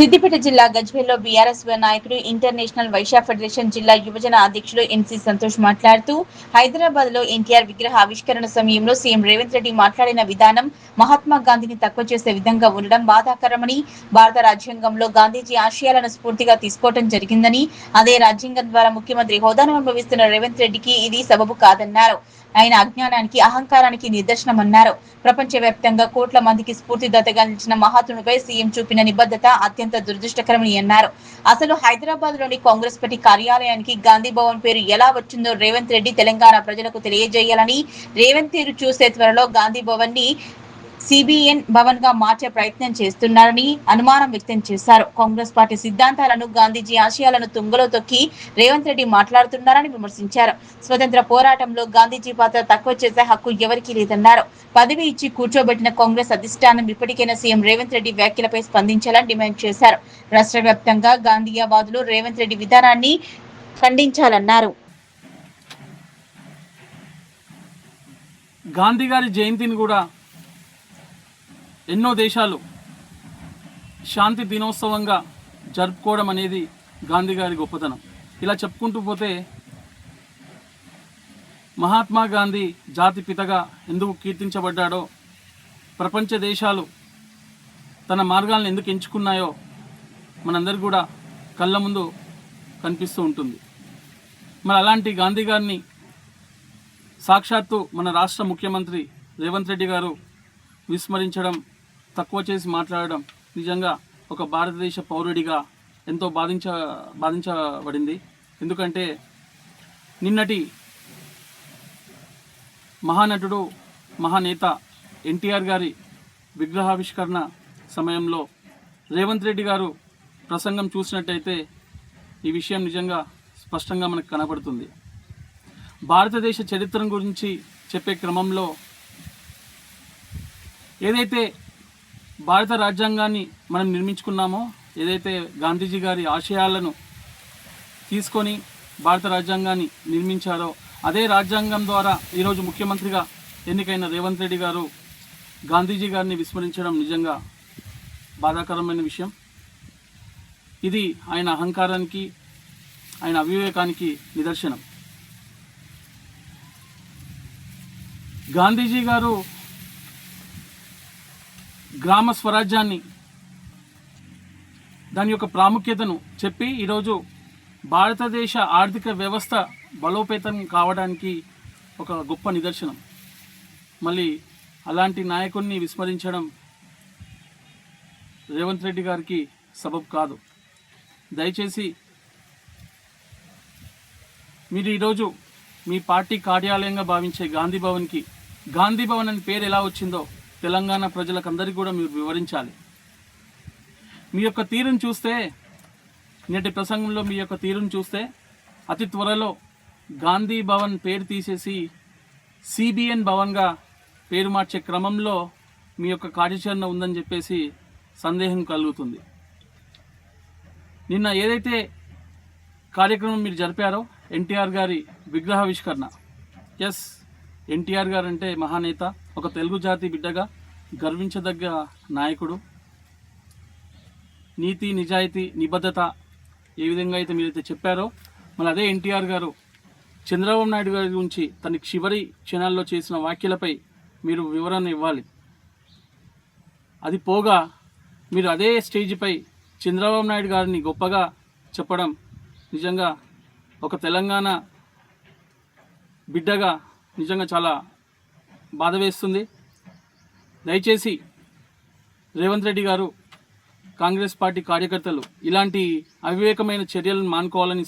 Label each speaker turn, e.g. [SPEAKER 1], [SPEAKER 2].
[SPEAKER 1] సిద్దిపేట జిల్లా గజ్వేల్లో బీఆర్ఎస్ నాయకుడు international Vysya federation జిల్లా యువజన అధ్యక్షుడు ఎన్సీ సంతోష్ మాట్లాడుతూ హైదరాబాద్ లో ఎన్టీఆర్ విగ్రహ ఆవిష్కరణ సమయంలో సీఎం రేవంత్ రెడ్డి మాట్లాడిన విధానం మహాత్మా గాంధీని తక్కువ చేసే విధంగా ఉండడం బాధాకరమని, భారత రాజ్యాంగంలో గాంధీజీ ఆశయాలను స్ఫూర్తిగా తీసుకోవడం జరిగిందని, అదే రాజ్యాంగం ద్వారా ముఖ్యమంత్రి హోదాను అనుభవిస్తున్న రేవంత్ రెడ్డికి ఇది సబబు కాదన్నారు. ఆయన అజ్ఞానానికి, అహంకారానికి నిదర్శనమన్నారు. ప్రపంచవ్యాప్తంగా కోట్ల మందికి స్ఫూర్తిదాతగా నిలిచిన మహాత్మునిపై సీఎం చూపిన నిబద్ధత అత్యంత దురదృష్టకరమని అన్నారు. అసలు హైదరాబాద్ లోని కాంగ్రెస్ పార్టీ కార్యాలయానికి గాంధీ భవన్ పేరు ఎలా వచ్చిందో రేవంత్ రెడ్డి తెలంగాణ ప్రజలకు తెలియజేయాలని, రేవంత్ తీరు చూసే త్వరలో గాంధీ భవన్ ని సిబిఎన్ భవన్ గా మార్చే ప్రయత్నం చేస్తున్నారని అనుమానం వ్యక్తం చేశారు. కాంగ్రెస్ పార్టీ సిద్ధాంతాలను, గాంధీజీ ఆశయాలను తుంగలో తొక్కి రేవంత్ రెడ్డి మాట్లాడుతున్నారని విమర్శించారు. స్వతంత్ర పోరాటంలో గాంధీజీ పాత్ర తక్కువ చేసే హక్కు ఎవరికీ లేదన్నారు. పదవి ఇచ్చి కూర్చోబెట్టిన కాంగ్రెస్ అధిష్టానం ఇప్పటికైనా సీఎం రేవంత్ రెడ్డి వ్యాఖ్యలపై స్పందించాలని డిమాండ్ చేశారు. రాష్ట్ర వ్యాప్తంగా గాంధీయవాదులు రేవంత్ రెడ్డి విధానాన్ని ఖండించాలన్నారు.
[SPEAKER 2] గాంధీ గారి జయంతిని కూడా ఎన్నో దేశాలు శాంతి దినోత్సవంగా జరుపుకోవడం అనేది గాంధీ గారి గొప్పతనం. ఇలా చెప్పుకుంటూ పోతే మహాత్మా గాంధీ జాతి పితగా ఎందుకు కీర్తించబడ్డాడో, ప్రపంచ దేశాలు తన మార్గాలను ఎందుకు ఎంచుకున్నాయో మనందరికీ కూడా కళ్ళ ముందు కనిపిస్తూ ఉంటుంది. మరి అలాంటి గాంధీ గారిని సాక్షాత్తు మన రాష్ట్ర ముఖ్యమంత్రి రేవంత్ రెడ్డి గారు విస్మరించడం, తక్కువ చేసి మాట్లాడడం నిజంగా ఒక భారతదేశ పౌరుడిగా ఎంతో బాధించబడింది. ఎందుకంటే నిన్నటి మహానటుడు, మహానేత ఎన్టీఆర్ గారి విగ్రహావిష్కరణ సమయంలో రేవంత్ రెడ్డి గారు ప్రసంగం చూసినట్టయితే ఈ విషయం నిజంగా స్పష్టంగా మనకు కనబడుతుంది. భారతదేశ చరిత్ర గురించి చెప్పే క్రమంలో ఏదైతే భారత రాజ్యాంగాన్ని మనం నిర్మించుకున్నామో, ఏదైతే గాంధీజీ గారి ఆశయాలను తీసుకొని భారత రాజ్యాంగాన్ని నిర్మించారో, అదే రాజ్యాంగం ద్వారా ఈరోజు ముఖ్యమంత్రిగా ఎన్నికైన రేవంత్ రెడ్డి గారు గాంధీజీ గారిని విస్మరించడం నిజంగా బాధాకరమైన విషయం. ఇది ఆయన అహంకారానికి, ఆయన అవివేకానికి నిదర్శనం. గాంధీజీ గారు గ్రామ స్వరాజ్యాన్ని, దాని యొక్క ప్రాముఖ్యతను చెప్పి ఈరోజు భారతదేశ ఆర్థిక వ్యవస్థ బలోపేతం కావడానికి ఒక గొప్ప నిదర్శనం. మళ్ళీ అలాంటి నాయకుడిని విస్మరించడం రేవంత్ రెడ్డి గారికి సబబు కాదు. దయచేసి మీరు ఈరోజు మీ పార్టీ కార్యాలయంగా భావించే గాంధీ భవన్కి గాంధీ భవన్ అని పేరు ఎలా వచ్చిందో తెలంగాణ ప్రజలకందరికీ కూడా మీరు వివరించాలి. మీ యొక్క తీరును చూస్తే, నేటి ప్రసంగంలో మీ యొక్క తీరును చూస్తే అతి త్వరలో గాంధీ భవన్ పేరు తీసేసి సిబిఎన్ భవన్గా పేరు మార్చే క్రమంలో మీ యొక్క కార్యాచరణ ఉందని చెప్పేసి సందేహం కలుగుతుంది. నిన్న ఏదైతే కార్యక్రమం మీరు జరిపారో ఎన్టీఆర్ గారి విగ్రహావిష్కరణ, ఎస్, ఎన్టీఆర్ గారు అంటే మహానేత, ఒక తెలుగు జాతి బిడ్డగా గర్వించదగ్గ నాయకుడు. నీతి, నిజాయితీ, నిబద్ధత ఏ విధంగా అయితే మీరైతే చెప్పారో, మరి అదే ఎన్టీఆర్ గారు చంద్రబాబు నాయుడు గారి గురించి తన చివరి క్షణాల్లో చేసిన వ్యాఖ్యలపై మీరు వివరణ ఇవ్వాలి. అది పోగా మీరు అదే స్టేజ్పై చంద్రబాబు నాయుడు గారిని గొప్పగా చెప్పడం నిజంగా ఒక తెలంగాణ బిడ్డగా నిజంగా చాలా బాధ వేస్తుంది. దయచేసి రేవంత్ రెడ్డి గారు, కాంగ్రెస్ పార్టీ కార్యకర్తలు ఇలాంటి అవివేకమైన చర్యలను మానుకోవాలని